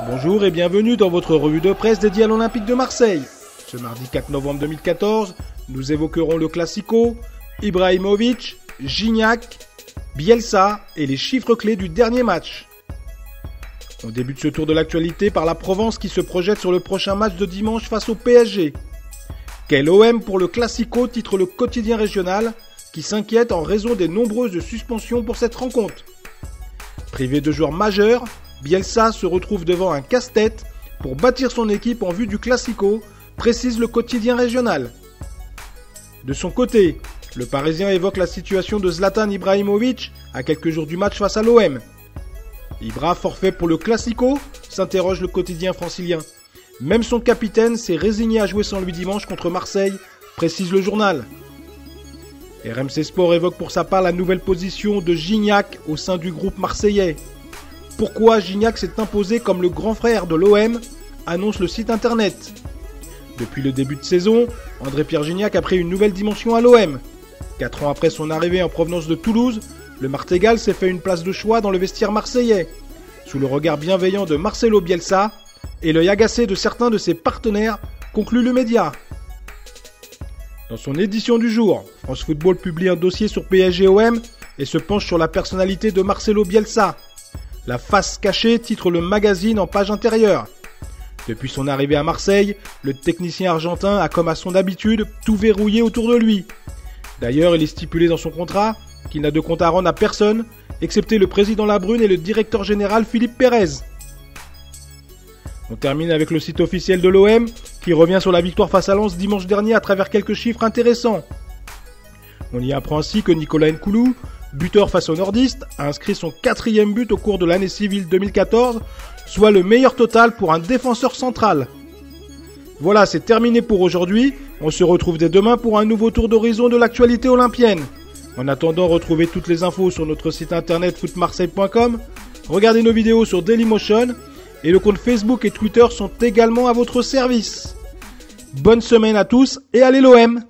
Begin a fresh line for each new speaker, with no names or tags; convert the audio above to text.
Bonjour et bienvenue dans votre revue de presse dédiée à l'Olympique de Marseille. Ce mardi 4 novembre 2014, nous évoquerons le Classico, Ibrahimovic, Gignac, Bielsa et les chiffres clés du dernier match. On débute ce tour de l'actualité par la Provence qui se projette sur le prochain match de dimanche face au PSG. Quel OM pour le Classico, titre le quotidien régional, qui s'inquiète en raison des nombreuses suspensions pour cette rencontre. Privé de joueurs majeurs, Bielsa se retrouve devant un casse-tête pour bâtir son équipe en vue du Classico, précise le quotidien régional. De son côté, le Parisien évoque la situation de Zlatan Ibrahimovic à quelques jours du match face à l'OM. Ibra forfait pour le Classico, s'interroge le quotidien francilien. Même son capitaine s'est résigné à jouer sans lui dimanche contre Marseille, précise le journal. RMC Sport évoque pour sa part la nouvelle position de Gignac au sein du groupe marseillais. Pourquoi Gignac s'est imposé comme le grand frère de l'OM, annonce le site internet. Depuis le début de saison, André-Pierre Gignac a pris une nouvelle dimension à l'OM. 4 ans après son arrivée en provenance de Toulouse, le Martégal s'est fait une place de choix dans le vestiaire marseillais, sous le regard bienveillant de Marcelo Bielsa et l'œil agacé de certains de ses partenaires, conclut le média. Dans son édition du jour, France Football publie un dossier sur PSG-OM et se penche sur la personnalité de Marcelo Bielsa. La face cachée titre le magazine en page intérieure. Depuis son arrivée à Marseille, le technicien argentin a comme à son habitude tout verrouillé autour de lui. D'ailleurs, il est stipulé dans son contrat qu'il n'a de compte à rendre à personne, excepté le président Labrune et le directeur général Philippe Pérez. On termine avec le site officiel de l'OM qui revient sur la victoire face à Lens dimanche dernier à travers quelques chiffres intéressants. On y apprend ainsi que Nicolas Nkoulou, buteur face aux nordistes, a inscrit son 4e but au cours de l'année civile 2014, soit le meilleur total pour un défenseur central. Voilà, c'est terminé pour aujourd'hui. On se retrouve dès demain pour un nouveau tour d'horizon de l'actualité olympienne. En attendant, retrouvez toutes les infos sur notre site internet footmarseille.com. Regardez nos vidéos sur Dailymotion et le compte Facebook et Twitter sont également à votre service. Bonne semaine à tous et allez l'OM!